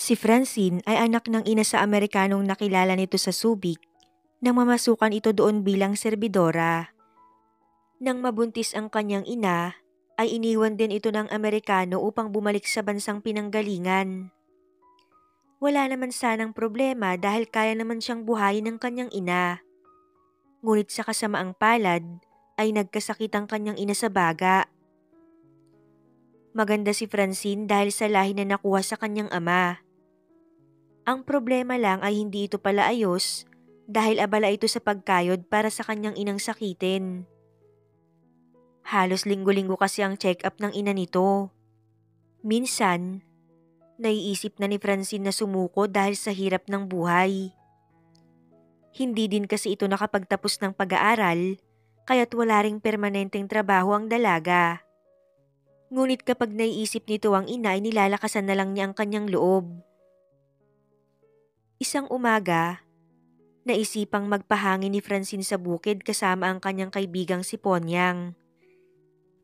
Si Francine ay anak ng ina sa Amerikanong nakilala nito sa Subic nang mamasukan ito doon bilang serbidora. Nang mabuntis ang kanyang ina, ay iniwan din ito ng Amerikano upang bumalik sa bansang pinanggalingan. Wala naman sanang problema dahil kaya naman siyang buhayin ng kanyang ina. Ngunit sa kasamaang palad ay nagkasakit ang kanyang ina sa baga. Maganda si Francine dahil sa lahi na nakuha sa kanyang ama. Ang problema lang ay hindi ito pala ayos dahil abala ito sa pagkayod para sa kanyang inang sakitin. Halos linggo-linggo kasi ang check-up ng ina nito. Minsan, naiisip na ni Francine na sumuko dahil sa hirap ng buhay. Hindi din kasi ito nakapagtapos ng pag-aaral, kaya't wala ring permanenteng trabaho ang dalaga. Ngunit kapag naiisip nito ang ina ay nilalakasan na lang niya ang kanyang loob. Isang umaga, naisipang magpahangin ni Francine sa bukid kasama ang kanyang kaibigang si Ponyang.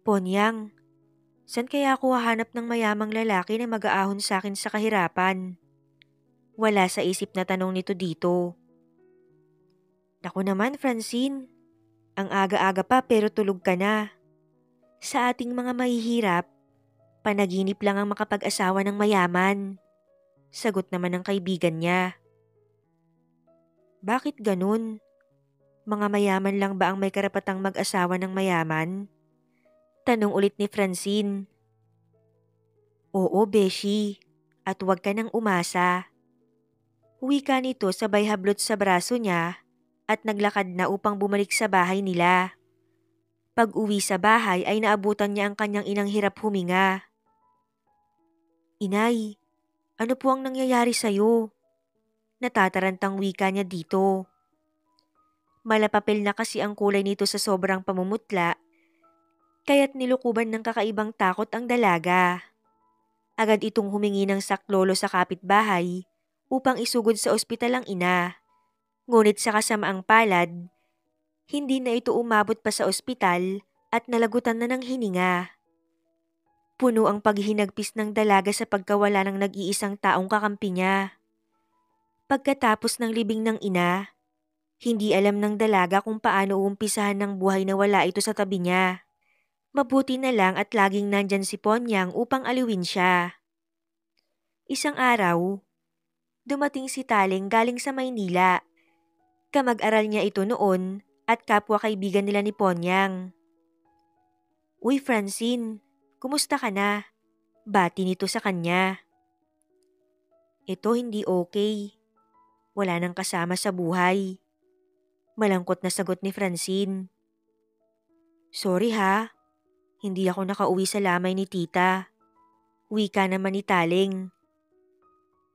Ponyang, saan kaya ako hahanap ng mayamang lalaki na mag-aahon sa akin sa kahirapan? Wala sa isip na tanong nito dito. Naku naman, Francine. Ang aga-aga pa pero tulog ka na. Sa ating mga mahihirap, panaginip lang ang makapag-asawa ng mayaman. Sagot naman ng kaibigan niya. Bakit ganun? Mga mayaman lang ba ang may karapatang mag-asawa ng mayaman? Tanong ulit ni Francine. Oo, Beshi. At huwag ka nang umasa. Wika nito sabay hablot sa braso niya at naglakad na upang bumalik sa bahay nila. Pag-uwi sa bahay ay naabutan niya ang kanyang inang hirap huminga. Inay, ano po ang nangyayari sa'yo? Natatarantang wika niya dito. Malapapel na kasi ang kulay nito sa sobrang pamumutla, kaya't nilukuban ng kakaibang takot ang dalaga. Agad itong humingi ng saklolo sa kapitbahay upang isugod sa ospital ang ina. Ngunit sa kasamaang palad, hindi na ito umabot pa sa ospital at nalagutan na ng hininga. Puno ang paghinagpis ng dalaga sa pagkawala ng nag-iisang taong kakampi niya. Pagkatapos ng libing ng ina, hindi alam ng dalaga kung paano uumpisahan ng buhay na wala ito sa tabi niya. Mabuti na lang at laging nandyan si Ponyang upang aliwin siya. Isang araw, dumating si Taling galing sa Maynila. Kamag-aral niya ito noon at kapwa kaibigan nila ni Ponyang. Uy Francine, kumusta ka na? Bati nito sa kanya. Ito hindi okay. Wala nang kasama sa buhay. Malangkot na sagot ni Francine. Sorry ha, hindi ako nakauwi sa lamay ni tita. Wika naman ni Taling.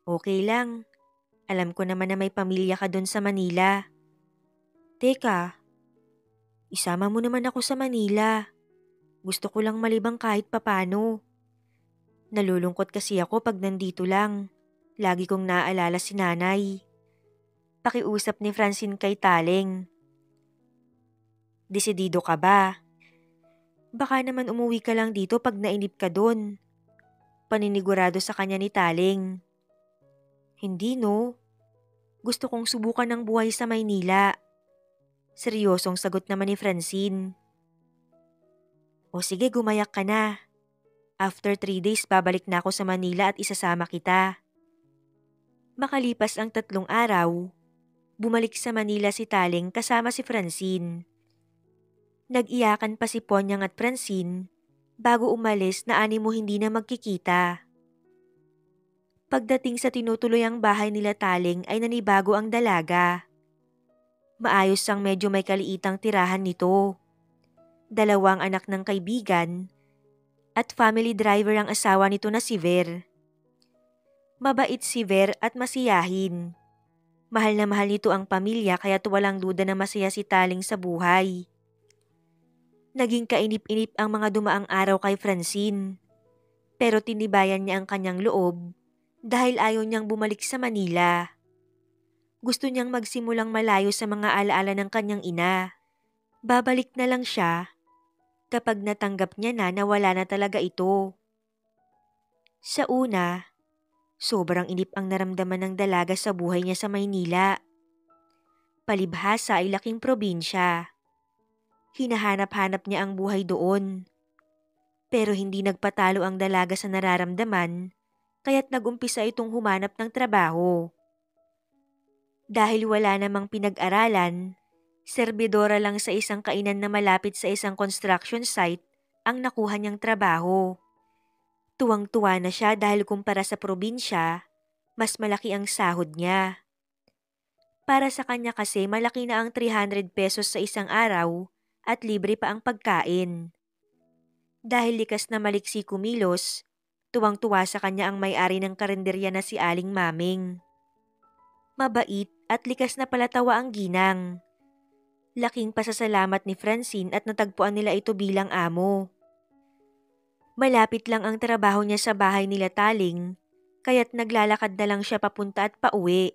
Okay lang, alam ko naman na may pamilya ka doon sa Manila. Teka, isama mo naman ako sa Manila. Gusto ko lang malibang kahit papano. Nalulungkot kasi ako pag nandito lang. Lagi kong naaalala si nanay. Pakiusap ni Francine kay Taling. Desidido ka ba? Baka naman umuwi ka lang dito pag nainip ka doon. Paninigurado sa kanya ni Taling. Hindi no. Gusto kong subukan ng buhay sa Maynila. Seryosong sagot naman ni Francine. O sige, gumayak ka na. After 3 days babalik na ako sa Manila at isasama kita. Makalipas ang 3 araw, bumalik sa Manila si Taling kasama si Francine. Nag-iyakan pa si Ponyang at Francine bago umalis na animo hindi na magkikita. Pagdating sa tinutuloyang bahay nila Taling ay nanibago ang dalaga. Maayos ang medyo may kaliitang tirahan nito. 2 anak ng kaibigan at family driver ang asawa nito na si Ver. Mabait si Ver at masiyahin. Mahal na mahal nito ang pamilya kaya't walang duda na masaya si Taling sa buhay. Naging kainip-inip ang mga dumaang araw kay Francine. Pero tinibayan niya ang kanyang loob dahil ayaw niyang bumalik sa Manila. Gusto niyang magsimulang malayo sa mga alaala ng kanyang ina. Babalik na lang siya kapag natanggap niya na wala na talaga ito. Sa una, Sobrang inip ang naramdaman ng dalaga sa buhay niya sa Maynila. Palibhasa ay laking probinsya. Hinahanap-hanap niya ang buhay doon. Pero hindi nagpatalo ang dalaga sa nararamdaman, kaya't nagumpisa itong humanap ng trabaho. Dahil wala namang pinag-aralan, serbidora lang sa isang kainan na malapit sa isang construction site ang nakuha niyang trabaho. Tuwang-tuwa na siya dahil kumpara sa probinsya, mas malaki ang sahod niya. Para sa kanya kasi malaki na ang 300 pesos sa isang araw at libre pa ang pagkain. Dahil likas na maliksi kumilos, tuwang-tuwa sa kanya ang may-ari ng karinderya na si Aling Maming. Mabait at likas na palatawa ang ginang. Laking pasasalamat ni Francine at natagpuan nila ito bilang amo. Malapit lang ang trabaho niya sa bahay nila Taling, kaya't naglalakad na lang siya papunta at pauwi.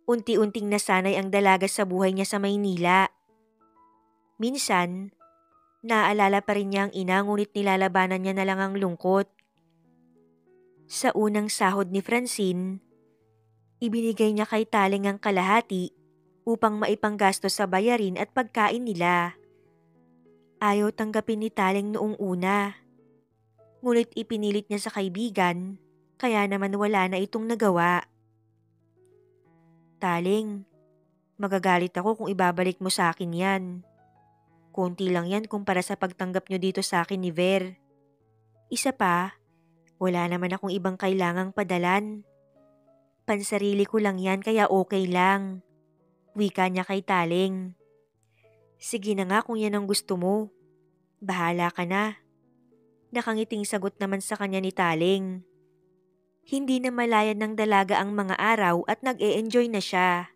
Unti-unting nasanay ang dalaga sa buhay niya sa Maynila. Minsan, naaalala pa rin niya ang ina ngunit nilalabanan niya na lang ang lungkot. Sa unang sahod ni Francine, ibinigay niya kay Taling ang kalahati upang maipanggasto sa bayarin at pagkain nila. Ayaw tanggapin ni Taling noong una. Ngunit ipinilit niya sa kaibigan, kaya naman wala na itong nagawa. Taling, magagalit ako kung ibabalik mo sa akin yan. Konti lang yan kumpara sa pagtanggap niyo dito sa akin ni Ver. Isa pa, wala naman akong ibang kailangang padalan. Pansarili ko lang yan kaya okay lang. Wika niya kay Taling. Sige na nga kung yan ang gusto mo. Bahala ka na. Nakangiting sagot naman sa kanya ni Taling. Hindi na malayan ng dalaga ang mga araw at nag-e-enjoy na siya.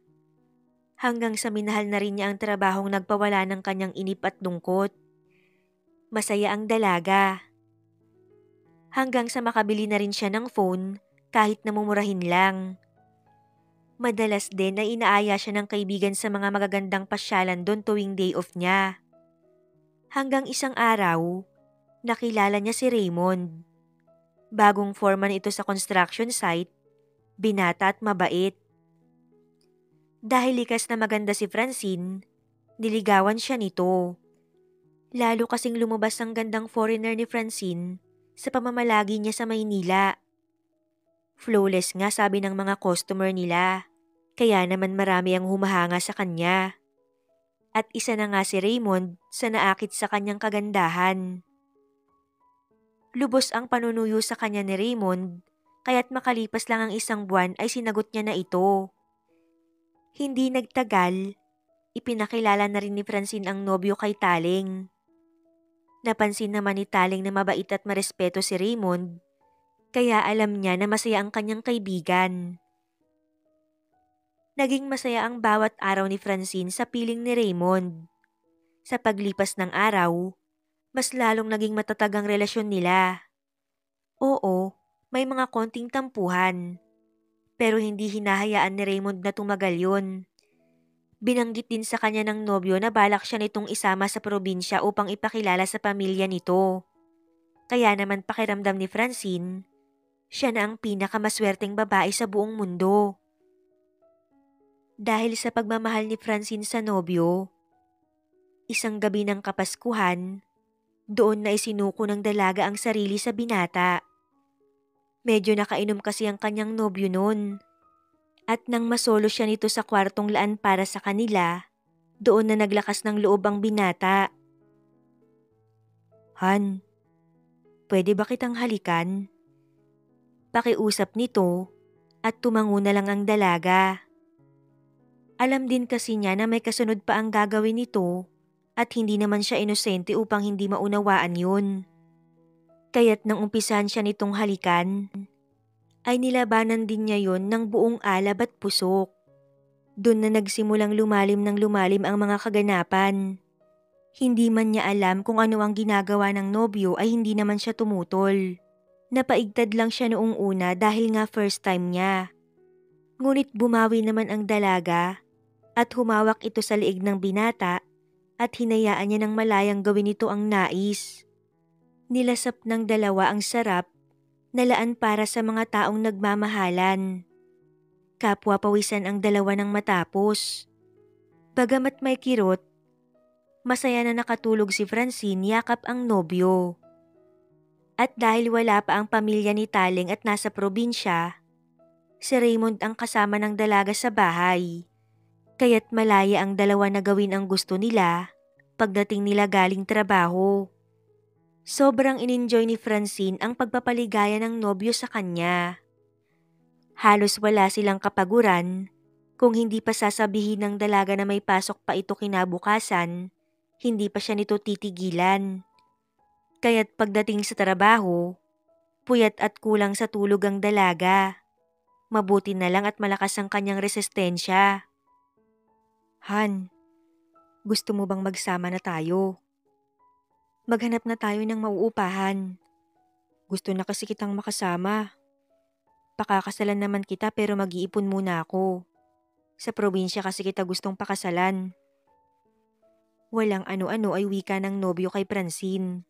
Hanggang sa minahal na rin niya ang trabahong nagpawala ng kanyang inip at lungkot. Masaya ang dalaga. Hanggang sa makabili na rin siya ng phone kahit namumurahin lang. Madalas din na inaaya siya ng kaibigan sa mga magagandang pasyalan doon tuwing day off niya. Hanggang isang araw, nakilala niya si Raymond. Bagong foreman ito sa construction site, binata at mabait. Dahil likas na maganda si Francine, niligawan siya nito. Lalo kasing lumabas ang gandang foreigner ni Francine sa pamamalagi niya sa Maynila. Flawless nga sabi ng mga customer nila, kaya naman marami ang humahanga sa kanya. At isa na nga si Raymond sa naakit sa kanyang kagandahan. Lubos ang panunuyo sa kanya ni Raymond, kaya't makalipas lang ang isang buwan ay sinagot niya na ito. Hindi nagtagal, ipinakilala na rin ni Francine ang nobyo kay Taling. Napansin naman ni Taling na mabait at marespeto si Raymond, kaya alam niya na masaya ang kanyang kaibigan. Naging masaya ang bawat araw ni Francine sa piling ni Raymond. Sa paglipas ng araw, mas lalong naging matatag ang relasyon nila. Oo, may mga konting tampuhan. Pero hindi hinahayaan ni Raymond na tumagal yun. Binanggit din sa kanya ng nobyo na balak siya nitong isama sa probinsya upang ipakilala sa pamilya nito. Kaya naman pakiramdam ni Francine, siya na ang pinakamaswerteng babae sa buong mundo. Dahil sa pagmamahal ni Francine sa nobyo, isang gabi ng Kapaskuhan, doon na isinuko ng dalaga ang sarili sa binata. Medyo nakainom kasi ang kanyang nobyo noon. At nang masolo siya nito sa kwartong laan para sa kanila, doon na naglakas ng loob ang binata. Han, pwede ba kitang halikan? Pakiusap nito at tumango na lang ang dalaga. Alam din kasi niya na may kasunod pa ang gagawin nito at hindi naman siya inosente upang hindi maunawaan yun. Kaya't nang umpisahan siya nitong halikan, ay nilabanan din niya yon ng buong alab at pusok. Doon na nagsimulang lumalim ng lumalim ang mga kaganapan. Hindi man niya alam kung ano ang ginagawa ng nobyo ay hindi naman siya tumutol. Napaigtad lang siya noong una dahil nga first time niya. Ngunit bumawi naman ang dalaga at humawak ito sa liig ng binata at hinayaan niya ng malayang gawin ito ang nais. Nilasap ng dalawa ang sarap nalaan para sa mga taong nagmamahalan. Kapwa pawisan ang dalawa ng matapos. Bagamat may kirot, masaya na nakatulog si Francine yakap ang nobyo. At dahil wala pa ang pamilya ni Taling at nasa probinsya, si Raymond ang kasama ng dalaga sa bahay. Kaya't malaya ang dalawa na gawin ang gusto nila pagdating nila galing trabaho. Sobrang in-enjoy ni Francine ang pagpapaligaya ng nobyo sa kanya. Halos wala silang kapaguran kung hindi pa sasabihin ng dalaga na may pasok pa ito kinabukasan, hindi pa siya nito titigilan. Kaya't pagdating sa trabaho, puyat at kulang sa tulog ang dalaga. Mabuti na lang at malakas ang kanyang resistensya. Han, gusto mo bang magsama na tayo? Maghanap na tayo ng mauupahan. Gusto na kasi kitang makasama. Pakakasalan naman kita pero mag-iipon muna ako. Sa probinsya kasi kita gustong pakasalan. Walang ano-ano ay wika ng nobyo kay Francine.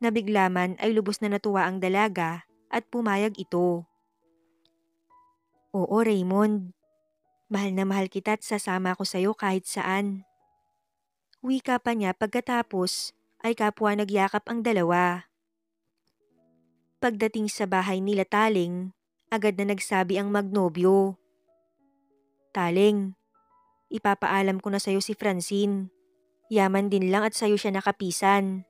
Nabiglaman ay lubos na natuwa ang dalaga at pumayag ito. Oo, Raymond. Mahal na mahal kita at sasama ako sa'yo kahit saan. Wika pa niya pagkatapos ay kapwa nagyakap ang dalawa. Pagdating sa bahay nila Taling, agad na nagsabi ang magnobyo. Taling, ipapaalam ko na sa'yo si Francine. Yaman din lang at sa'yo siya nakapisan.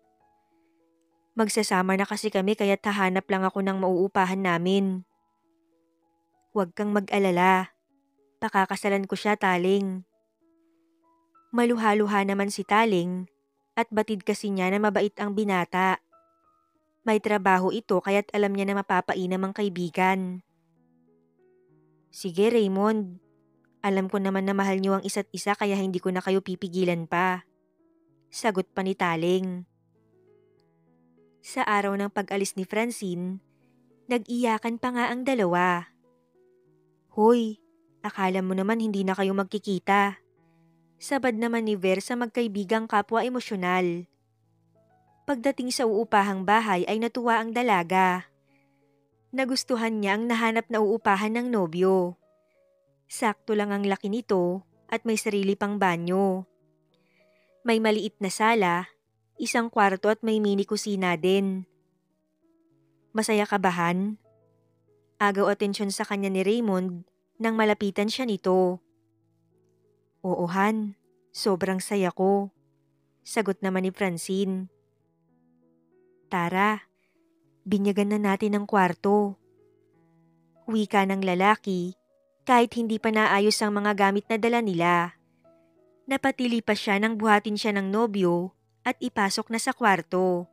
Magsasama na kasi kami kaya't hahanap lang ako ng mauupahan namin. Huwag kang mag-alala. Pakakasalan ko siya, Taling. Maluha-luha naman si Taling at batid kasi niya na mabait ang binata. May trabaho ito kaya't alam niya na mapapainam ang kaibigan. Sige, Raymond. Alam ko naman na mahal niyo ang isa't isa kaya hindi ko na kayo pipigilan pa. Sagot pa ni Taling. Sa araw ng pag-alis ni Francine, nag-iyakan pa nga ang dalawa. Hoy, akala mo naman hindi na kayo magkikita. Sabad naman ni Ver sa magkaibigang kapwa emosyonal. Pagdating sa uupahang bahay ay natuwa ang dalaga. Nagustuhan niya ang nahanap na uupahan ng nobyo. Sakto lang ang laki nito at may sarili pang banyo. May maliit na sala, isang kwarto at may mini kusina din. Masaya ka ba, Han? Agaw atensyon sa kanya ni Raymond nang malapitan siya nito. Oo, Han. Sobrang saya ko. Sagot naman ni Francine. Tara, binyagan na natin ang kwarto. Wika ng lalaki, kahit hindi pa naayos ang mga gamit na dala nila. Napatili pa siya nang buhatin siya ng nobyo at ipasok na sa kwarto.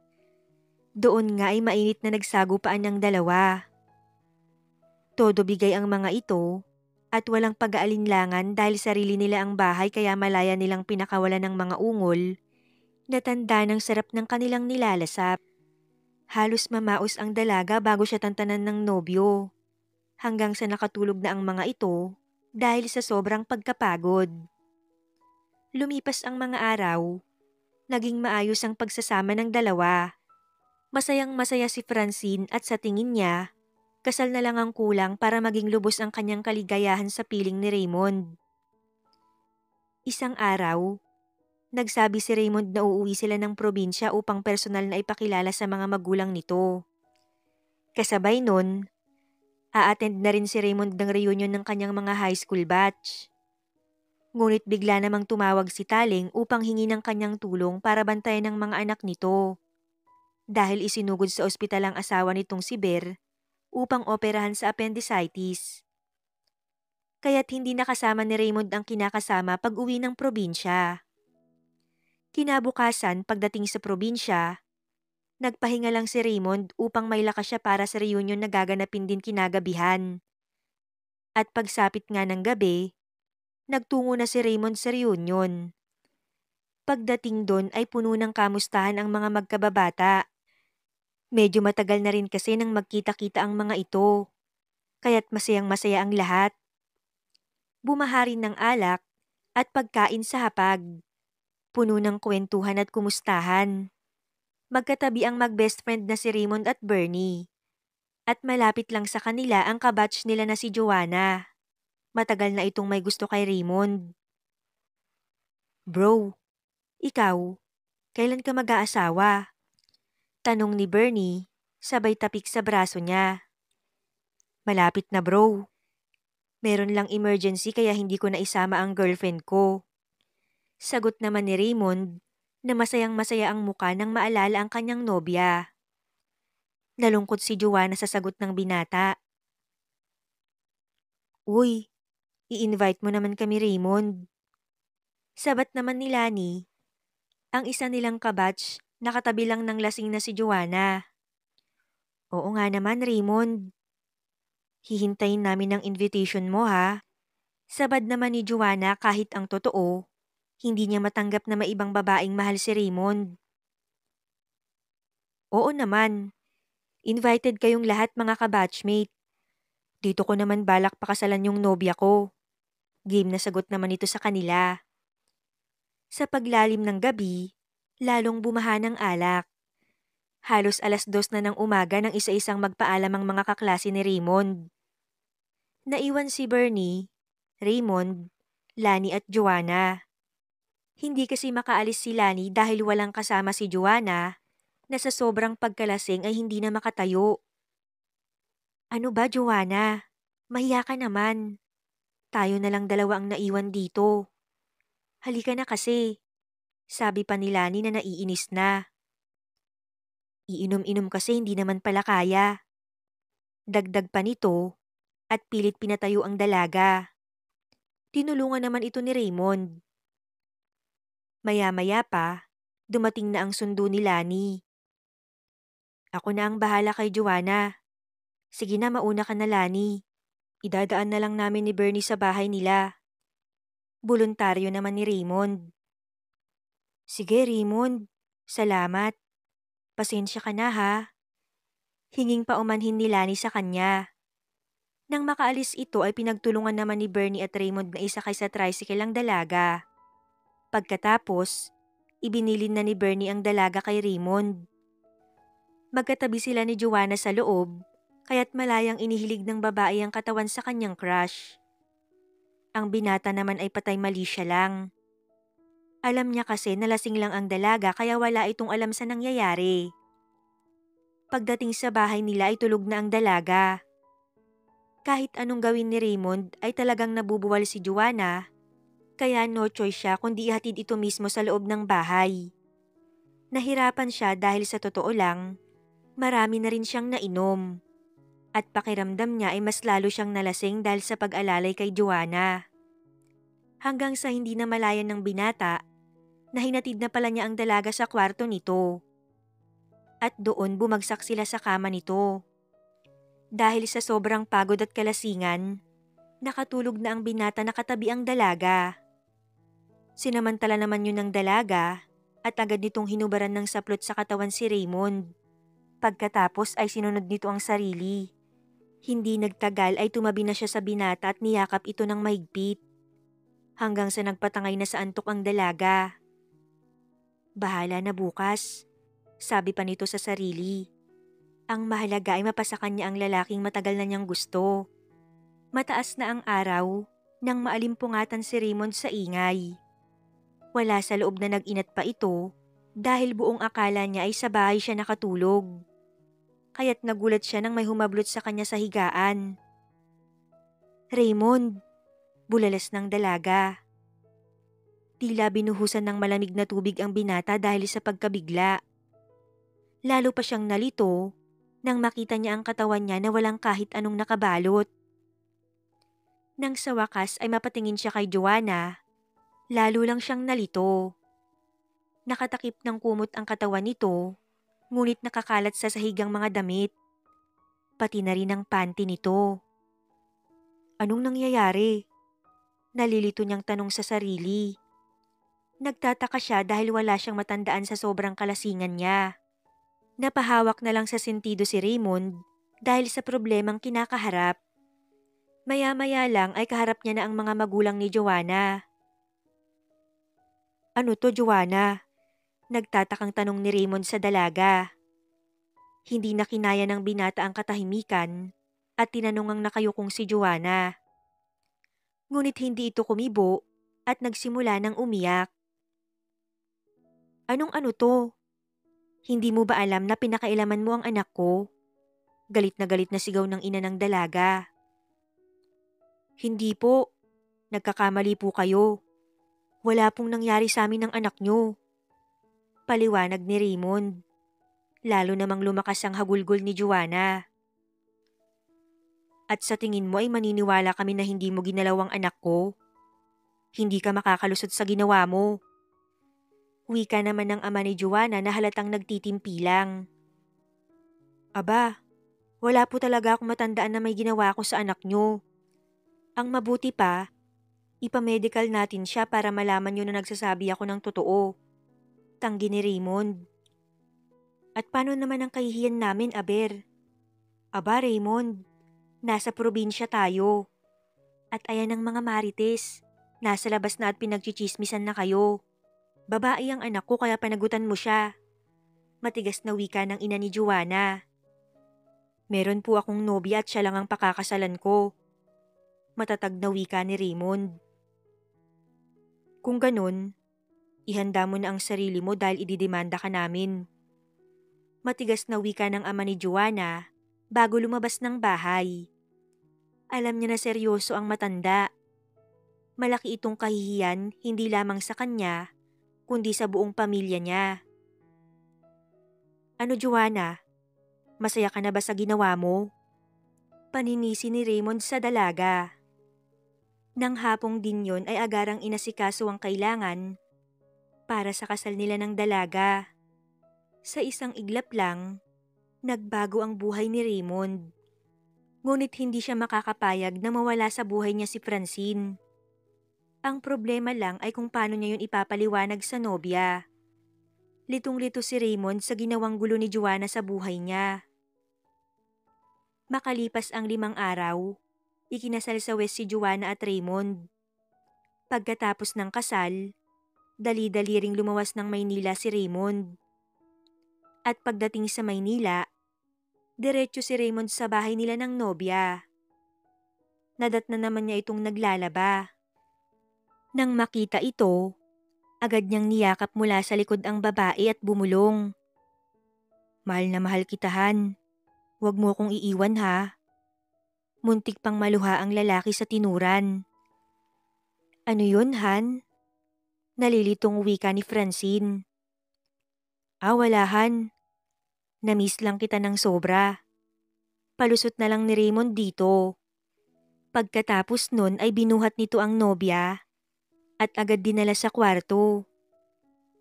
Doon nga ay mainit na nagsagupaan ng dalawa. Todo bigay ang mga ito at walang pag-aalinlangan dahil sarili nila ang bahay kaya malaya nilang pinakawalan ng mga ungol na tanda ng sarap ng kanilang nilalasap. Halos mamaos ang dalaga bago siya tantanan ng nobyo, hanggang sa nakatulog na ang mga ito dahil sa sobrang pagkapagod. Lumipas ang mga araw, naging maayos ang pagsasama ng dalawa. Masayang masaya si Francine at sa tingin niya, kasal na lang ang kulang para maging lubos ang kanyang kaligayahan sa piling ni Raymond. Isang araw, nagsabi si Raymond na uuwi sila ng probinsya upang personal na ipakilala sa mga magulang nito. Kasabay nun, a-attend na rin si Raymond ng reunion ng kanyang mga high school batch. Ngunit bigla namang tumawag si Taling upang hingi ng kanyang tulong para bantayan ng mga anak nito. Dahil isinugod sa ospital ang asawa nitong si Ber upang operahan sa appendicitis. Kaya't hindi nakasama ni Raymond ang kinakasama pag uwi ng probinsya. Kinabukasan pagdating sa probinsya, nagpahinga lang si Raymond upang may lakas siya para sa reunion na gaganapin din kinagabihan. At pagsapit nga ng gabi, nagtungo na si Raymond sa reunion. Pagdating doon ay puno ng kamustahan ang mga magkababata. Medyo matagal na rin kasi nang magkita-kita ang mga ito, kaya't masayang-masaya ang lahat. Bumaharin ng alak at pagkain sa hapag. Puno ng kwentuhan at kumustahan. Magkatabi ang mag-best friend na si Raymond at Bernie. At malapit lang sa kanila ang kabatch nila na si Joanna. Matagal na itong may gusto kay Raymond. Bro, ikaw, kailan ka mag-aasawa? Tanong ni Bernie, sabay tapik sa braso niya. Malapit na bro. Meron lang emergency kaya hindi ko naisama ang girlfriend ko. Sagot naman ni Raymond na masayang-masaya ang muka nang maalala ang kanyang nobya. Nalungkot si Joanna sa sagot ng binata. Uy, i-invite mo naman kami Raymond. Sabat naman ni Lani, ang isa nilang kabatch nakatabi lang ng lasing na si Joanna. Oo nga naman Raymond. Hihintayin namin ang invitation mo ha. Sabad naman ni Joanna kahit ang totoo, hindi niya matanggap na may ibang babaeng mahal si Raymond. Oo naman. Invited kayong lahat mga kabatchmate. Dito ko naman balak pakasalan yung nobya ko. Game na sagot naman ito sa kanila. Sa paglalim ng gabi, lalong bumaha ng alak. Halos 2:00 na ng umaga nang isa-isang magpaalam ang mga kaklase ni Raymond. Naiwan si Bernie, Raymond, Lani at Joanna. Hindi kasi makaalis si Lani dahil walang kasama si Joanna na sa sobrang pagkalasing ay hindi na makatayo. Ano ba Joanna? Mahiya ka naman. Tayo na lang dalawa ang naiwan dito. Halika na kasi. Sabi pa ni Lani na naiinis na. Iinom-inom kasi hindi naman pala kaya. Dagdag pa nito at pilit pinatayo ang dalaga. Tinulungan naman ito ni Raymond. Maya-maya pa, dumating na ang sundo ni Lani. Ako na ang bahala kay Joanna. Sige na mauna ka na Lani. Idadaan na lang namin ni Bernie sa bahay nila. Voluntaryo naman ni Raymond. Sige Raymond, salamat. Pasensya ka na ha. Hinging paumanhin ni Lani sa kanya. Nang makaalis ito ay pinagtulungan naman ni Bernie at Raymond na isakay sa tricycle ang dalaga. Pagkatapos, ibinilin na ni Bernie ang dalaga kay Raymond. Magkatabi sila ni Joanna sa loob, kaya't malayang inihilig ng babae ang katawan sa kanyang crush. Ang binata naman ay patay mali siya lang. Alam niya kasi na lasing lang ang dalaga kaya wala itong alam sa nangyayari. Pagdating sa bahay nila ay tulog na ang dalaga. Kahit anong gawin ni Raymond ay talagang nabubuwal si Joanna, kaya no choice siya kundi ihatid ito mismo sa loob ng bahay. Nahirapan siya dahil sa totoo lang, marami na rin siyang nainom. At pakiramdam niya ay mas lalo siyang nalasing dahil sa pag-alalay kay Joanna. Hanggang sa hindi na malayan ng binata, na hinatid na pala niya ang dalaga sa kwarto nito. At doon bumagsak sila sa kama nito. Dahil sa sobrang pagod at kalasingan, nakatulog na ang binata na katabi ang dalaga. Sinamantala naman yun ng dalaga at agad nitong hinubaran ng saplot sa katawan si Raymond. Pagkatapos ay sinunod nito ang sarili. Hindi nagtagal ay tumabi na siya sa binata at niyakap ito ng mahigpit. Hanggang sa nagpatangay na sa antok ang dalaga. Bahala na bukas, sabi pa nito sa sarili. Ang mahalaga ay mapasakan niya ang lalaking matagal na niyang gusto. Mataas na ang araw nang maalimpungatan si Raymond sa ingay. Wala sa loob na nag-inat pa ito dahil buong akala niya ay sa bahay siya nakatulog. Kaya't nagulat siya nang may humablot sa kanya sa higaan. Raymond, bulalas ng dalaga. Tila binuhusan ng malamig na tubig ang binata dahil sa pagkabigla. Lalo pa siyang nalito nang makita niya ang katawan niya na walang kahit anong nakabalot. Nang sa wakas ay mapatingin siya kay Joanna, lalo lang siyang nalito. Nakatakip ng kumot ang katawan nito, ngunit nakakalat sa sahigang mga damit. Pati na rin ang panty nito. Anong nangyayari? Nalilito niyang tanong sa sarili. Nagtataka siya dahil wala siyang matandaan sa sobrang kalasingan niya. Napahawak na lang sa sentido si Raymond dahil sa problemang kinakaharap. Maya-maya lang ay kaharap niya na ang mga magulang ni Joanna. Ano to Joanna? Nagtatakang tanong ni Raymond sa dalaga. Hindi na kinaya ng binata ang katahimikan at tinanong ang nakayukong si Joanna. Ngunit hindi ito kumibo at nagsimula ng umiyak. Anong ano to? Hindi mo ba alam na pinakailaman mo ang anak ko? Galit na sigaw ng ina ng dalaga. Hindi po. Nagkakamali po kayo. Wala pong nangyari sa amin ng anak nyo. Paliwanag ni Raymond. Lalo namang lumakas ang hagulgol ni Joanna. At sa tingin mo ay maniniwala kami na hindi mo ginalaw ang anak ko? Hindi ka makakalusot sa ginawa mo. Wika naman ng ama ni Joanna na halatang nagtitimpi lang. Aba, wala po talaga akong matandaan na may ginawa ko sa anak nyo. Ang mabuti pa, ipamedical natin siya para malaman nyo na nagsasabi ako ng totoo. Tanggi ni Raymond. At paano naman ang kahihiyan namin, Aber? Aba, Raymond, nasa probinsya tayo. At ayan ang mga marites. Nasa labas na at pinagchichismisan na kayo. Babae ang anak ko kaya panagutan mo siya. Matigas na wika ng ina ni Joanna. Meron po akong nobya at siya lang ang pakakasalan ko. Matatag na wika ni Raymond. Kung ganun, ihanda mo na ang sarili mo dahil ididemanda ka namin. Matigas na wika ng ama ni Joanna bago lumabas ng bahay. Alam niya na seryoso ang matanda. Malaki itong kahihiyan hindi lamang sa kanya, kundi sa buong pamilya niya. Ano Joanna? Masaya ka na ba sa ginawa mo? Paninisi ni Raymond sa dalaga. Nang hapong din yon ay agarang inasikaso ang kailangan para sa kasal nila ng dalaga. Sa isang iglap lang, nagbago ang buhay ni Raymond. Ngunit hindi siya makakapayag na mawala sa buhay niya si Francine. Ang problema lang ay kung paano niya yun ipapaliwanag sa nobya. Litong-lito si Raymond sa ginawang gulo ni Joanna sa buhay niya. Makalipas ang 5 araw, ikinasal sa West si Joanna at Raymond. Pagkatapos ng kasal, dali-dali ring lumawas ng Maynila si Raymond. At pagdating sa Maynila, diretso si Raymond sa bahay nila ng nobya. Nadat na naman niya itong naglalaba. Nang makita ito, agad niyang niyakap mula sa likod ang babae at bumulong. Mahal na mahal kita, Han. Huwag mo kong iiwan ha. Muntik pang maluha ang lalaki sa tinuran. Ano yun, Han? Nalilitong wika ni Francine. Wala, Han. Namiss lang kita ng sobra. Palusot na lang ni Raymond dito. Pagkatapos nun ay binuhat nito ang nobya at agad dinala sa kwarto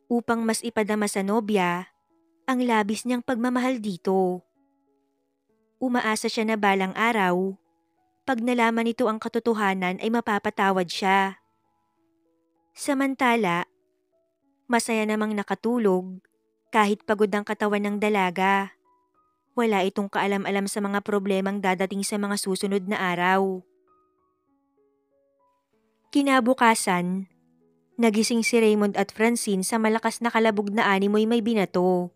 upang mas ipadama sa nobya ang labis niyang pagmamahal dito. Umaasa siya na balang araw, pag nalaman nito ang katotohanan ay mapapatawad siya. Samantala, masaya namang nakatulog kahit pagod ang katawan ng dalaga. Wala itong kaalam-alam sa mga problemang dadating sa mga susunod na araw. Kinabukasan, nagising si Raymond at Francine sa malakas na kalabog na animoy may binato.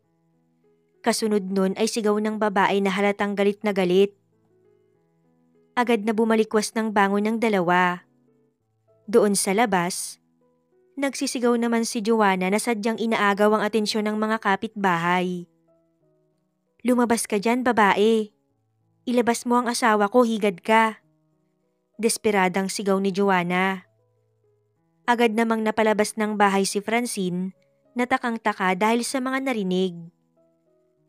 Kasunod nun ay sigaw ng babae na halatang galit na galit. Agad na bumalikwas ng bangon ng dalawa. Doon sa labas, nagsisigaw naman si Joanna na sadyang inaagaw ang atensyon ng mga kapitbahay. Lumabas ka dyan, babae. Ilabas mo ang asawa ko, higad ka. Desperadang sigaw ni Joanna. Agad namang napalabas ng bahay si Francine na takang-taka dahil sa mga narinig.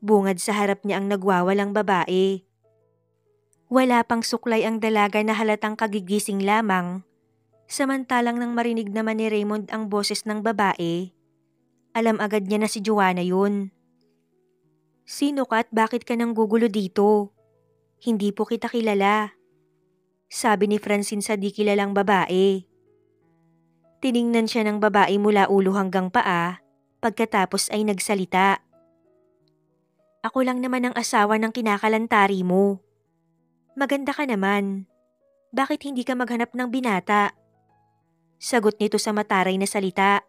Bungad sa harap niya ang nagwawalang babae. Wala pang suklay ang dalaga na halatang kagigising lamang. Samantalang nang marinig naman ni Raymond ang boses ng babae, alam agad niya na si Joanna yun. Sino ka at bakit ka nang gugulo dito? Hindi po kita kilala. Sabi ni Francine sa di kilalang babae. Tiningnan siya ng babae mula ulo hanggang paa, pagkatapos ay nagsalita. Ako lang naman ang asawa ng kinakalantari mo. Maganda ka naman. Bakit hindi ka maghanap ng binata? Sagot nito sa mataray na salita.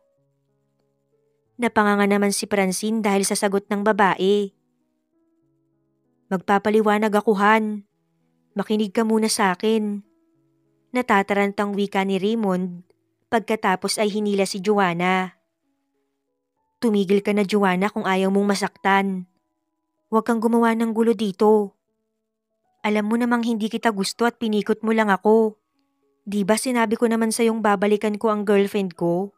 Napanganga naman si Francine dahil sa sagot ng babae. Magpapaliwanag ako, Han. Makinig ka muna sa akin. Natatarantang wika ni Raymond pagkatapos ay hinila si Joanna. Tumigil ka na, Joanna, kung ayaw mong masaktan. Huwag kang gumawa ng gulo dito. Alam mo namang hindi kita gusto at pinikot mo lang ako. Di ba sinabi ko naman sa'yong babalikan ko ang girlfriend ko?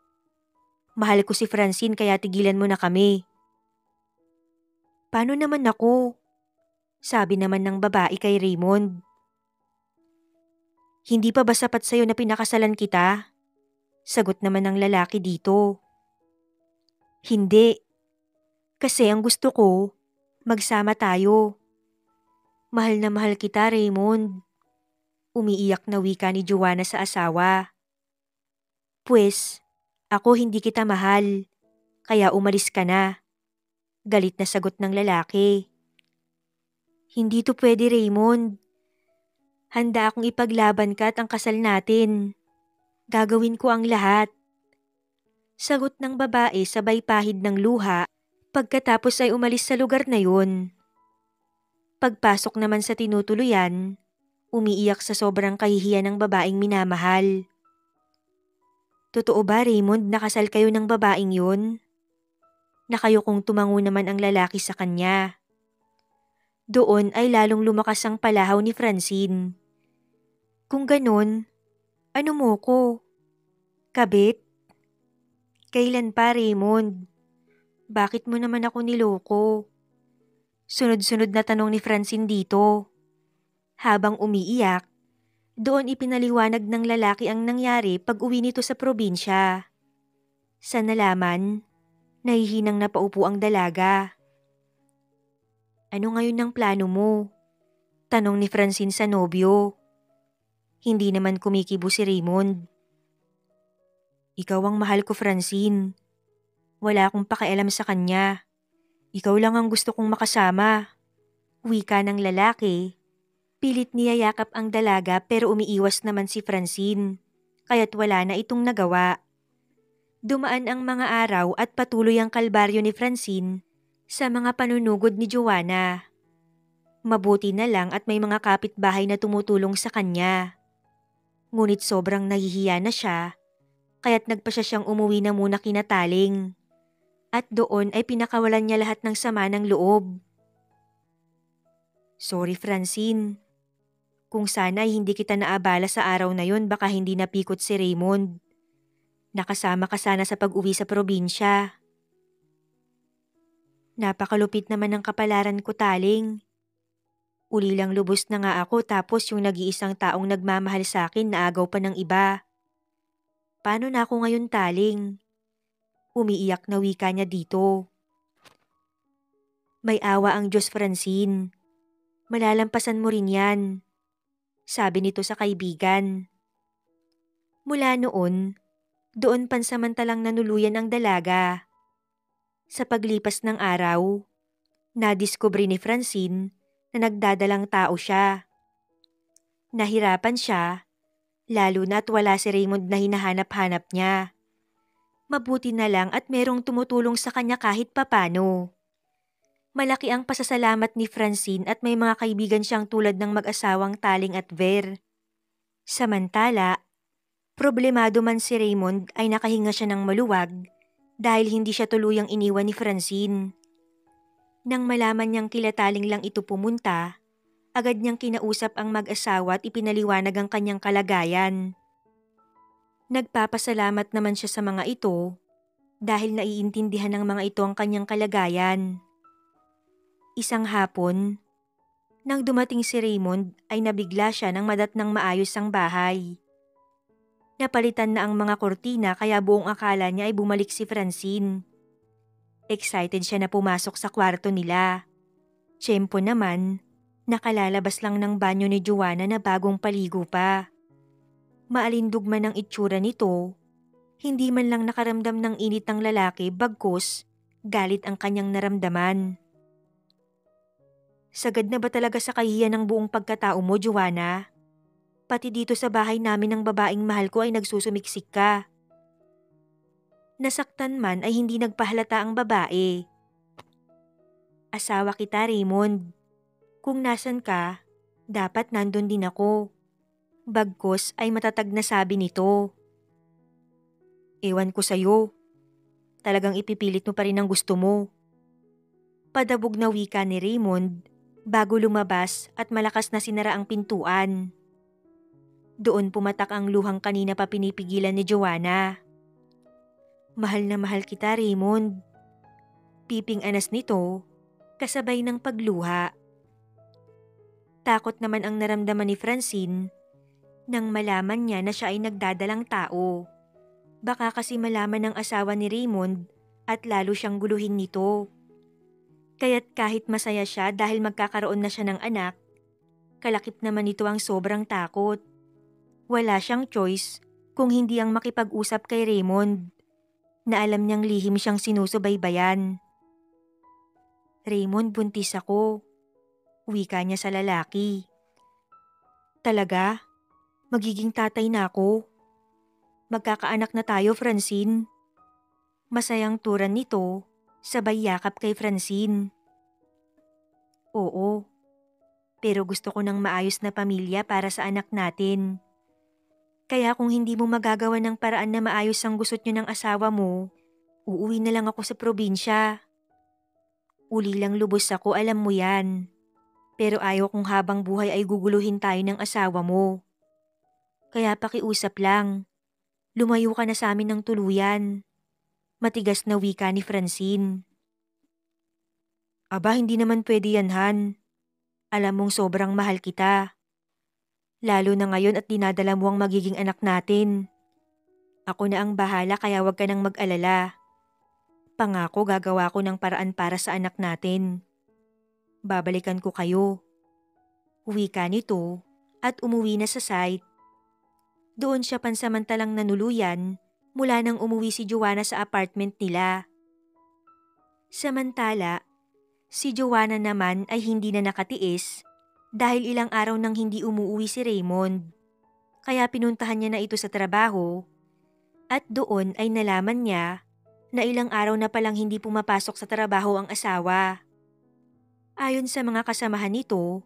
Mahal ko si Francine kaya tigilan mo na kami. Paano naman ako? Sabi naman ng babae kay Raymond. Hindi pa ba sapat sa'yo na pinakasalan kita? Sagot naman ng lalaki dito. Hindi. Kasi ang gusto ko, magsama tayo. Mahal na mahal kita, Raymond. Umiiyak na wika ni Joanna sa asawa. Pwes, ako hindi kita mahal, kaya umalis ka na. Galit na sagot ng lalaki. Hindi to pwede, Raymond. Handa akong ipaglaban ka at ang kasal natin. Gagawin ko ang lahat. Sagot ng babae sabay pahid ng luha pagkatapos ay umalis sa lugar na yun. Pagpasok naman sa tinutuluyan, umiiyak sa sobrang kahihiyan ng babaeng minamahal. Totoo ba, Raymond, nakasal kayo ng babaeng yun? Nakayukong tumango naman ang lalaki sa kanya. Doon ay lalong lumakas ang palahaw ni Francine. Kung ganun, ano mo ko? Kabit? Kailan pa, Raymond? Bakit mo naman ako niloko? Sunod-sunod na tanong ni Francine dito. Habang umiiyak, doon ipinaliwanag ng lalaki ang nangyari pag uwi nito sa probinsya. Sa nalaman, nahihinang napaupo ang dalaga. Ano ngayon ang plano mo? Tanong ni Francine sa nobyo. Hindi naman kumikibo si Raymond. Ikaw ang mahal ko, Francine. Wala akong pakialam sa kanya. Ikaw lang ang gusto kong makasama. Wika ng lalaki. Pilit niyayakap ang dalaga pero umiiwas naman si Francine. Kaya't wala na itong nagawa. Dumaan ang mga araw at patuloy ang kalbaryo ni Francine sa mga panunugod ni Joanna. Mabuti na lang at may mga kapitbahay na tumutulong sa kanya. Ngunit sobrang nahihiya na siya, kaya't nagpa siyang umuwi na muna kina Taling. At doon ay pinakawalan niya lahat ng sama ng loob. Sorry, Francine. Kung sana ay hindi kita naabala sa araw na yon, baka hindi napikot si Raymond. Nakasama ka sana sa pag-uwi sa probinsya. Napakalupit naman ng kapalaran ko, Taling. Uli lang lubos na nga ako tapos yung nag-iisang taong nagmamahal sa akin naagaw pa ng iba. Paano na ako ngayon, Taling? Umiiyak na wika niya dito. May awa ang Diyos, Francine. Malalampasan mo rin yan. Sabi nito sa kaibigan. Mula noon, doon pansamantalang nanuluyan ang dalaga. Sa paglipas ng araw, nadiskubre ni Francine na nagdadalang tao siya. Nahirapan siya, lalo na't wala si Raymond na hinahanap-hanap niya. Mabuti na lang at merong tumutulong sa kanya kahit papano. Malaki ang pasasalamat ni Francine at may mga kaibigan siyang tulad ng mag-asawang Taling at Ver. Samantala, problemado man si Raymond ay nakahinga siya ng maluwag dahil hindi siya tuluyang iniwan ni Francine. Nang malaman niyang kila Taling lang ito pumunta, agad niyang kinausap ang mag-asawa at ipinaliwanag ang kanyang kalagayan. Nagpapasalamat naman siya sa mga ito dahil naiintindihan ng mga ito ang kanyang kalagayan. Isang hapon, nang dumating si Raymond ay nabigla siya nang madatnang maayos ang bahay. Napalitan na ang mga kortina kaya buong akala niya ay bumalik si Francine. Excited siya na pumasok sa kwarto nila. Tiyempo naman, nakalalabas lang ng banyo ni Joanna na bagong paligo pa. Maalindog man ang itsura nito, hindi man lang nakaramdam ng init ng lalaki bagkus galit ang kanyang naramdaman. Sagad na ba talaga sa kahihiyan ng buong pagkatao mo, Joanna? Pati dito sa bahay namin ng babaeng mahal ko ay nagsusumiksik ka. Nasaktan man ay hindi nagpahalata ang babae. Asawa kita, Raymond. Kung nasan ka, dapat nandun din ako. Bagkus ay matatag na sabi nito. Ewan ko sa'yo. Talagang ipipilit mo pa rin ang gusto mo. Padabog na wika ni Raymond bago lumabas at malakas na sinara ang pintuan. Doon pumatak ang luhang kanina pa pinipigilan ni Joanna. Mahal na mahal kita, Raymond. Piping anas nito, kasabay ng pagluha. Takot naman ang naramdaman ni Francine nang malaman niya na siya ay nagdadalang tao. Baka kasi malaman ng asawa ni Raymond at lalo siyang guluhin nito. Kaya't kahit masaya siya dahil magkakaroon na siya ng anak, kalakip naman nito ang sobrang takot. Wala siyang choice kung hindi ang makipag-usap kay Raymond, na alam niyang lihim siyang sinusubaybayan. Raymond, buntis ako. Wika niya sa lalaki. Talaga? Magiging tatay na ako? Magkakaanak na tayo, Francine. Masayang turan nito, sabay yakap kay Francine. Oo, pero gusto ko ng maayos na pamilya para sa anak natin. Kaya kung hindi mo magagawa ng paraan na maayos ang gusot niyo ng asawa mo, uuwi na lang ako sa probinsya. Uli lang lubos ako, alam mo yan. Pero ayaw kong habang buhay ay guguluhin tayo ng asawa mo. Kaya pakiusap lang, lumayo ka na sa amin ng tuluyan. Matigas na wika ni Francine. Aba, hindi naman pwede yan, Han. Alam mong sobrang mahal kita. Lalo na ngayon at dinadala mo ang magiging anak natin. Ako na ang bahala kaya wag ka nang mag-alala. Pangako gagawa ko ng paraan para sa anak natin. Babalikan ko kayo. Wika nito at umuwi na sa site. Doon siya pansamantalang nanuluyan mula nang umuwi si Joanna sa apartment nila. Samantala, si Joanna naman ay hindi na nakatiis dahil ilang araw nang hindi umuwi si Raymond. Kaya pinuntahan niya na ito sa trabaho at doon ay nalaman niya na ilang araw na palang hindi pumapasok sa trabaho ang asawa. Ayon sa mga kasamahan nito,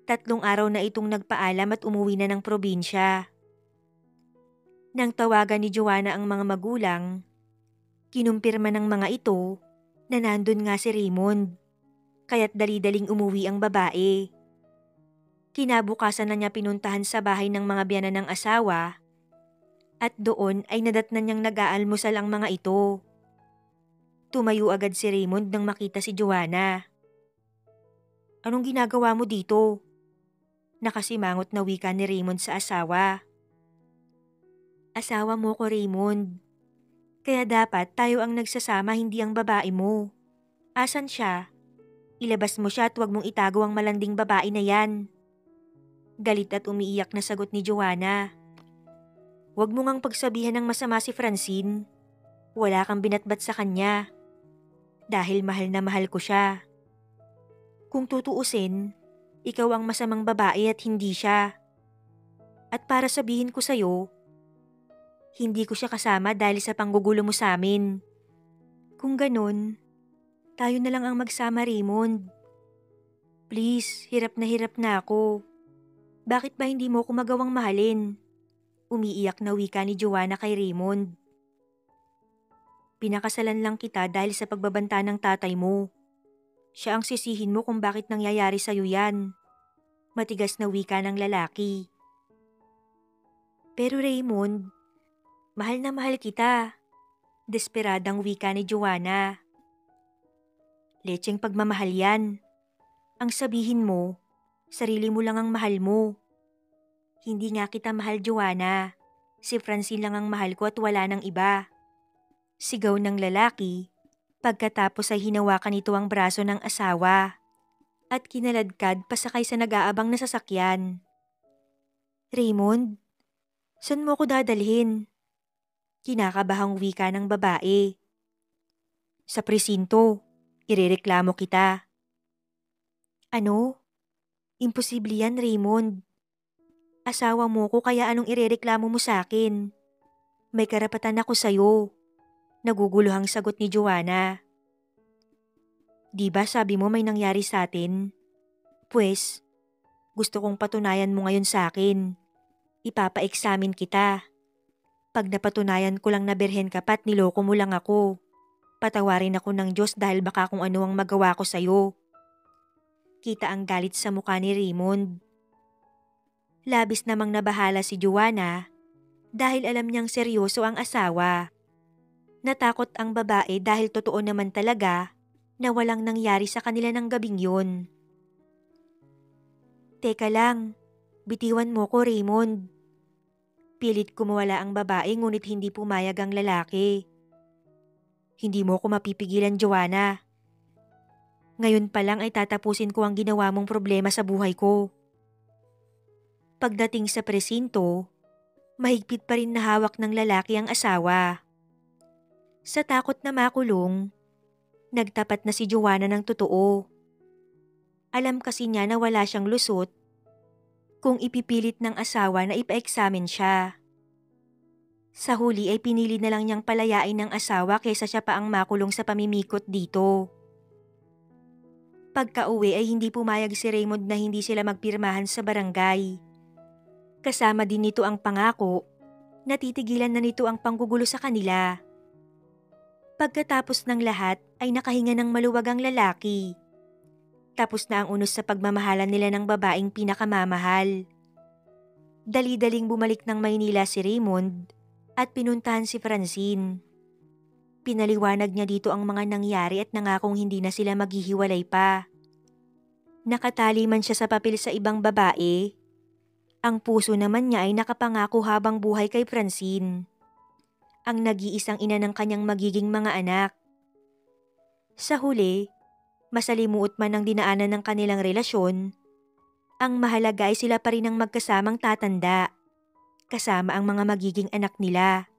3 araw na itong nagpaalam at umuwi na ng probinsya. Nang tawagan ni Joanna ang mga magulang, kinumpirma ng mga ito na nandun nga si Raymond, kaya't dali-daling umuwi ang babae. Kinabukasan na niya pinuntahan sa bahay ng mga biyanan ng asawa at doon ay nadatnan niyang nag-aalmusal ang mga ito. Tumayo agad si Raymond nang makita si Joanna. Anong ginagawa mo dito? Nakasimangot na wika ni Raymond sa asawa. Asawa mo ko, Raymond. Kaya dapat tayo ang nagsasama, hindi ang babae mo. Asan siya? Ilabas mo siya at huwag mong itago ang malanding babae na yan. Galit at umiiyak na sagot ni Joanna. Huwag mo ngang pagsabihan ng masama si Francine. Wala kang binatbat sa kanya. Dahil mahal na mahal ko siya. Kung tutuusin, ikaw ang masamang babae at hindi siya. At para sabihin ko sa'yo, hindi ko siya kasama dahil sa panggugulo mo sa amin. Kung ganun, tayo na lang ang magsama, Raymond. Please, hirap na ako. Bakit ba hindi mo ko magawang mahalin? Umiiyak na wika ni Joanna kay Raymond. Pinakasalan lang kita dahil sa pagbabanta ng tatay mo. Siya ang sisihin mo kung bakit nangyayari sa'yo yan. Matigas na wika ng lalaki. Pero Raymond, mahal na mahal kita. Desperadang wika ni Joanna. Lecheng pagmamahal yan. Ang sabihin mo, sarili mo lang ang mahal mo. Hindi nga kita mahal, Joanna. Si Francine lang ang mahal ko at wala nang iba. Sigaw ng lalaki, pagkatapos ay hinawakan nito ang braso ng asawa at kinaladkad pasakay sa nag-aabang na sasakyan. Raymond, saan mo ko dadalhin? Kinakabahang wika ng babae. Sa presinto, irereklamo kita. Ano? Imposible yan, Raymond. Asawa mo ko kaya anong irereklamo mo sa akin? May karapatan ako sa'yo. Naguguluhang sagot ni Joanna. Di ba sabi mo may nangyari sa atin? Pwes, gusto kong patunayan mo ngayon sa akin. Ipapa-examine kita. Pag napatunayan ko lang na birhen ka pa't niloko mo lang ako, patawarin ako ng Diyos dahil baka kung ano ang magawa ko sa'yo. Kita ang galit sa mukha ni Raymond. Labis namang nabahala si Joanna dahil alam niyang seryoso ang asawa. Natakot ang babae dahil totoo naman talaga na walang nangyari sa kanila ng gabing yun. Teka lang, bitiwan mo ko, Raymond. Pilit kumawala ang babae ngunit hindi pumayag ang lalaki. Hindi mo ko mapipigilan, Joanna. Ngayon pa lang ay tatapusin ko ang ginawa mong problema sa buhay ko. Pagdating sa presinto, mahigpit pa rin na hawak ng lalaki ang asawa. Sa takot na makulong, nagtapat na si Joanna ng totoo. Alam kasi niya na wala siyang lusot kung ipipilit ng asawa na ipa-examine siya. Sa huli ay pinili na lang niyang palayain ng asawa kaysa siya pa ang makulong sa pamimikot dito. Pagka-uwi ay hindi pumayag si Raymond na hindi sila magpirmahan sa barangay. Kasama din nito ang pangako na titigilan na nito ang panggugulo sa kanila. Pagkatapos ng lahat ay nakahinga ng maluwag ang lalaki. Tapos na ang unos sa pagmamahalan nila ng babaeng pinakamamahal. Dali-daling bumalik ng Maynila si Raymond at pinuntahan si Francine. Pinaliwanag niya dito ang mga nangyari at nangakong hindi na sila maghihiwalay pa. Nakatali man siya sa papel sa ibang babae, ang puso naman niya ay nakapangako habang buhay kay Francine, ang nag-iisang ina ng kanyang magiging mga anak. Sa huli, masalimuot man ang dinaanan ng kanilang relasyon, ang mahalaga ay sila pa rin ang magkasamang tatanda, kasama ang mga magiging anak nila.